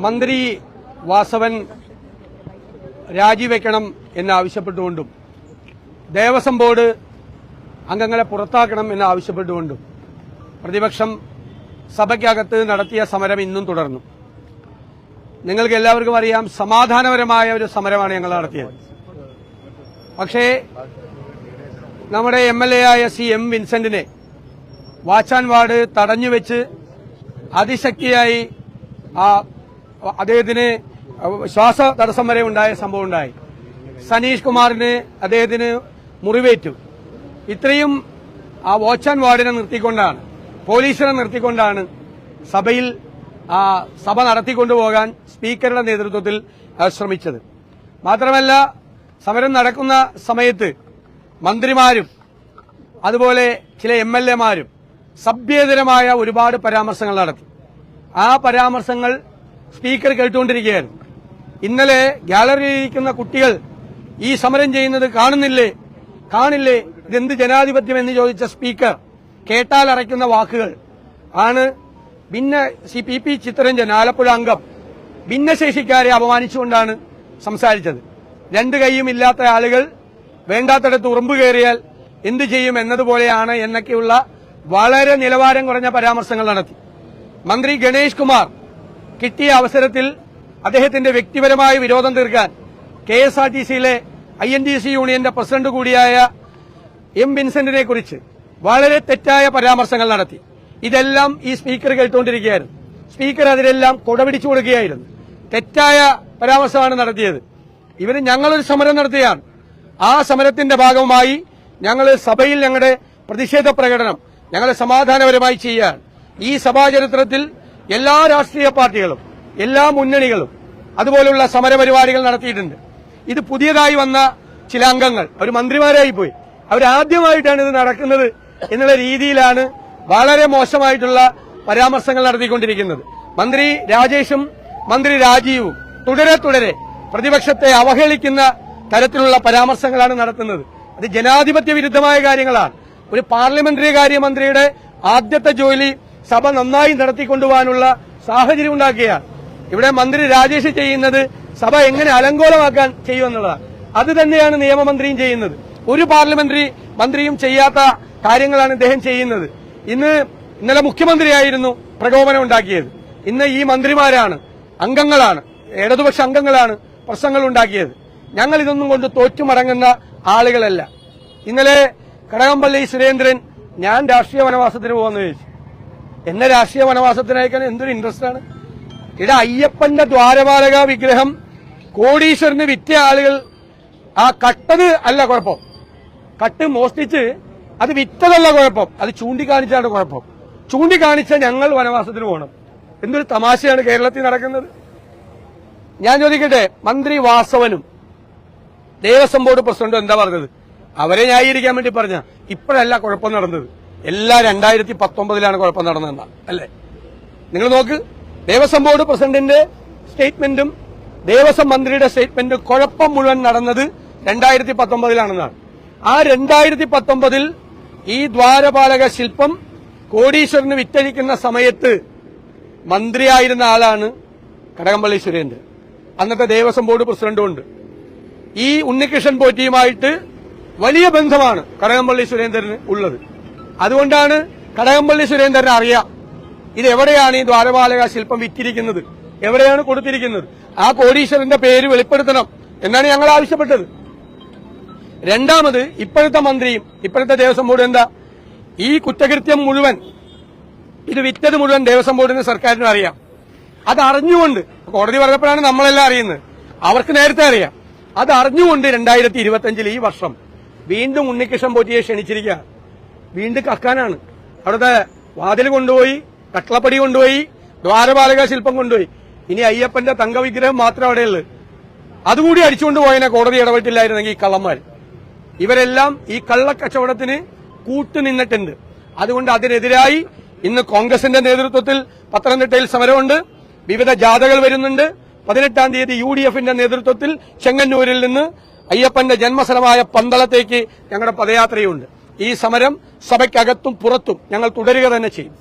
മന്ത്രി വാസവൻ രാജിവെക്കണം എന്നാവശ്യപ്പെട്ടുകൊണ്ടും ദേവസ്വം ബോർഡ് അംഗങ്ങളെ പുറത്താക്കണം എന്നാവശ്യപ്പെട്ടുകൊണ്ടും പ്രതിപക്ഷം സഭയ്ക്കകത്ത് നടത്തിയ സമരം ഇന്നും തുടർന്നു. നിങ്ങൾക്ക് എല്ലാവർക്കും അറിയാം, സമാധാനപരമായ ഒരു സമരമാണ് ഞങ്ങൾ നടത്തിയത്. പക്ഷേ നമ്മുടെ MLA ആയ M വിൻസെന്റിനെ വാച്ചാൻ വാർഡ് തടഞ്ഞുവെച്ച് അതിശക്തിയായി അദ്ദേഹത്തിന് ശ്വാസ തടസ്സം വരെ ഉണ്ടായ സംഭവം ഉണ്ടായി. സനീഷ് കുമാറിന് അദ്ദേഹത്തിന് മുറിവേറ്റു. ഇത്രയും വാച്ചാൻ വാർഡിനെ നിർത്തിക്കൊണ്ടാണ്, പോലീസിനെ നിർത്തിക്കൊണ്ടാണ് സഭയിൽ സഭ നടത്തിക്കൊണ്ടുപോകാൻ സ്പീക്കറുടെ നേതൃത്വത്തിൽ ശ്രമിച്ചത്. മാത്രമല്ല, സമരം നടക്കുന്ന സമയത്ത് മന്ത്രിമാരും അതുപോലെ ചില MLA മാരും സഭ്യേതരമായ ഒരുപാട് പരാമർശങ്ങൾ നടത്തി. ആ പരാമർശങ്ങൾ സ്പീക്കർ കേട്ടുകൊണ്ടിരിക്കുകയായിരുന്നു. ഇന്നലെ ഗാലറിയിലിരിക്കുന്ന കുട്ടികൾ ഈ സമരം ചെയ്യുന്നത് കാണില്ലേ ഇതെന്ത് ജനാധിപത്യം എന്ന് ചോദിച്ച സ്പീക്കർ കേട്ടാൽ അറയ്ക്കുന്ന വാക്കുകൾ ആണ്. PP ചിത്തരഞ്ജൻ, ആലപ്പുഴ അംഗം, ഭിന്നശേഷിക്കാരെ അപമാനിച്ചുകൊണ്ടാണ് സംസാരിച്ചത്. രണ്ട് കൈയും ഇല്ലാത്ത ആളുകൾ വേണ്ടാത്തടത്ത് ഉറുമ്പ് കയറിയാൽ എന്തു ചെയ്യും എന്നതുപോലെയാണ് എന്നൊക്കെയുള്ള വളരെ നിലവാരം കുറഞ്ഞ പരാമർശങ്ങൾ നടത്തി. മന്ത്രി ഗണേഷ് കുമാർ കിട്ടിയ അവസരത്തിൽ അദ്ദേഹത്തിന്റെ വ്യക്തിപരമായ വിരോധം തീർക്കാൻ KSRTCയിലെ INTC യൂണിയന്റെ പ്രസിഡന്റ് കൂടിയായ M വിൻസെന്റിനെ കുറിച്ച് വളരെ തെറ്റായ പരാമർശങ്ങൾ നടത്തി. ഇതെല്ലാം ഈ സ്പീക്കർ കേട്ടുകൊണ്ടിരിക്കുകയായിരുന്നു. സ്പീക്കർ അതിലെല്ലാം കൊടപിടിച്ചു കൊടുക്കുകയായിരുന്നു. തെറ്റായ പരാമർശമാണ് നടത്തിയത്. ഞങ്ങളൊരു സമരം നടത്തുകയാണ്. ആ സമരത്തിന്റെ ഭാഗമായി ഞങ്ങൾ സഭയിൽ ഞങ്ങളുടെ പ്രതിഷേധ പ്രകടനം ഞങ്ങൾ സമാധാനപരമായി ചെയ്യുകയാണ്. ഈ സഭാചരിത്രത്തിൽ എല്ലാ രാഷ്ട്രീയ പാർട്ടികളും എല്ലാ മുന്നണികളും അതുപോലുള്ള സമരപരിപാടികൾ നടത്തിയിട്ടുണ്ട്. ഇത് പുതിയതായി വന്ന ചില അംഗങ്ങൾ അവർ മന്ത്രിമാരായി പോയി. അവരാദ്യമായിട്ടാണ് ഇത് നടക്കുന്നത് എന്നുള്ള രീതിയിലാണ് വളരെ മോശമായിട്ടുള്ള പരാമർശങ്ങൾ നടത്തിക്കൊണ്ടിരിക്കുന്നത്. മന്ത്രി രാജേഷും മന്ത്രി രാജീവും തുടരെ പ്രതിപക്ഷത്തെ അവഹേളിക്കുന്ന തരത്തിലുള്ള പരാമർശങ്ങളാണ് നടത്തുന്നത്. അത് ജനാധിപത്യ വിരുദ്ധമായ കാര്യങ്ങളാണ്. ഒരു പാർലമെന്ററി കാര്യമന്ത്രിയുടെ ആദ്യത്തെ ജോലി സഭ നന്നായി നടത്തിക്കൊണ്ടുപോകാനുള്ള സാഹചര്യം ഉണ്ടാക്കുകയാണ്. ഇവിടെ മന്ത്രി രാജേഷ് ചെയ്യുന്നത് സഭ എങ്ങനെ അലങ്കോലമാക്കാൻ ചെയ്യുമെന്നുള്ളതാണ്. അത് തന്നെയാണ് നിയമമന്ത്രിയും ചെയ്യുന്നത്. ഒരു പാർലമെന്ററി മന്ത്രിയും ചെയ്യാത്ത കാര്യങ്ങളാണ് ഇദ്ദേഹം ചെയ്യുന്നത്. ഇന്നലെ മുഖ്യമന്ത്രിയായിരുന്നു പ്രകോപനം ഉണ്ടാക്കിയത്. ഇന്ന് ഈ മന്ത്രിമാരാണ്, അംഗങ്ങളാണ്, ഇടതുപക്ഷ അംഗങ്ങളാണ് പ്രശ്നങ്ങൾ ഉണ്ടാക്കിയത്. ഞങ്ങൾ ഇതൊന്നും കൊണ്ട് തോറ്റുമടങ്ങുന്ന ആളുകളല്ല. ഇന്നലെ കടകംപള്ളി സുരേന്ദ്രൻ ഞാൻ രാഷ്ട്രീയ വനവാസത്തിന് പോകുമെന്ന് ചോദിച്ചു. എന്നെ രാഷ്ട്രീയ വനവാസത്തിന് അയക്കാൻ എന്തൊരു ഇൻട്രസ്റ്റ് ആണ്. ഇവിടെ അയ്യപ്പന്റെ ദ്വാരപാലക വിഗ്രഹം കോടീശ്വരന് വിറ്റ ആളുകൾ കട്ടത് അല്ല കുഴപ്പം, കട്ട് മോഷ്ടിച്ച് അത് വിറ്റതല്ല കുഴപ്പം, അത് ചൂണ്ടിക്കാണിച്ചാണ് കുഴപ്പം. ചൂണ്ടിക്കാണിച്ച ഞങ്ങൾ വനവാസത്തിന് പോകണം. എന്തൊരു തമാശയാണ് കേരളത്തിൽ നടക്കുന്നത്. ഞാൻ ചോദിക്കട്ടെ, മന്ത്രി വാസവനും ദേവസ്വം ബോർഡ് പ്രസിഡന്റും എന്താ പറഞ്ഞത്? അവരെ ന്യായീകരിക്കാൻ വേണ്ടി പറഞ്ഞ ഇപ്പോഴല്ല കുഴപ്പം നടന്നത്, എല്ലാം 2019 കുഴപ്പം നടന്നതെന്നാ അല്ലേ? നിങ്ങൾ നോക്ക്, ദേവസ്വം ബോർഡ് പ്രസിഡന്റിന്റെ സ്റ്റേറ്റ്മെന്റും ദേവസ്വം മന്ത്രിയുടെ സ്റ്റേറ്റ്മെന്റും കുഴപ്പം മുഴുവൻ നടന്നത് 2019 ആ 2019 ഈ ദ്വാരപാലക ശില്പം കോടീശ്വരന് വിറ്റഴിക്കുന്ന സമയത്ത് മന്ത്രിയായിരുന്ന ആളാണ് കടകംപള്ളി സുരേന്ദ്രൻ. അന്നത്തെ ദേവസ്വം ബോർഡ് പ്രസിഡന്റുമുണ്ട്. ഈ ഉണ്ണികൃഷ്ണൻ പോറ്റിയുമായിട്ട് വലിയ ബന്ധമാണ് കടകംപള്ളി സുരേന്ദ്രന് ഉള്ളത്. അതുകൊണ്ടാണ് കടകംപള്ളി സുരേന്ദ്രനെ അറിയാം ഇത് എവിടെയാണ് ഈ ദ്വാരപാലക ശില്പം വിറ്റിരിക്കുന്നത്, എവിടെയാണ് കൊടുത്തിരിക്കുന്നത്. ആ കോടീശ്വരന്റെ പേര് വെളിപ്പെടുത്തണം എന്നാണ് ഞങ്ങൾ ആവശ്യപ്പെട്ടത്. രണ്ടാമത്, ഇപ്പോഴത്തെ മന്ത്രിയും ഇപ്പോഴത്തെ ദേവസ്വം ബോർഡ് എന്താ ഈ കുറ്റകൃത്യം മുഴുവൻ, ഇത് വിറ്റത് മുഴുവൻ ദേവസ്വം ബോർഡിന് സർക്കാരിനും അറിയാം. അത് അറിഞ്ഞുകൊണ്ട് കോടതി പറഞ്ഞപ്പോഴാണ് നമ്മളെല്ലാം അറിയുന്നത്, അവർക്ക് നേരത്തെ അറിയാം. അത് അറിഞ്ഞുകൊണ്ട് 2025 ഈ വർഷം വീണ്ടും ഉണ്ണികൃഷ്ണൻ പോറ്റിയെ ക്ഷണിച്ചിരിക്കുക. വീണ്ടും കക്കാനാണ്. അവിടുത്തെ വാതിൽ കൊണ്ടുപോയി, കട്ടളപ്പടി കൊണ്ടുപോയി, ദ്വാരപാലക ശില്പം കൊണ്ടുപോയി. ഇനി അയ്യപ്പന്റെ തങ്കവിഗ്രഹം മാത്രം അവിടെയുള്ളത്. അതുകൂടി അടിച്ചുകൊണ്ട് പോയതിനെ കോടതി ഇടപെട്ടില്ലായിരുന്നെങ്കിൽ ഈ കള്ളന്മാർ ഇവരെല്ലാം ഈ കള്ളക്കച്ചവടത്തിന് കൂട്ടുനിന്നിട്ടുണ്ട്. അതുകൊണ്ട് അതിനെതിരായി ഇന്ന് കോൺഗ്രസിന്റെ നേതൃത്വത്തിൽ പത്തനംതിട്ടയിൽ സമരമുണ്ട്. വിവിധ ജാഥകൾ വരുന്നുണ്ട്. 18-ാം തീയതി UDFന്റെ നേതൃത്വത്തിൽ ചെങ്ങന്നൂരിൽ നിന്ന് അയ്യപ്പന്റെ ജന്മസ്ഥലമായ പന്തളത്തേക്ക് ഞങ്ങളുടെ പദയാത്രയുണ്ട്. ഈ സമരം സഭയ്ക്കകത്തും പുറത്തും ഞങ്ങൾ തുടരുക തന്നെ ചെയ്യും.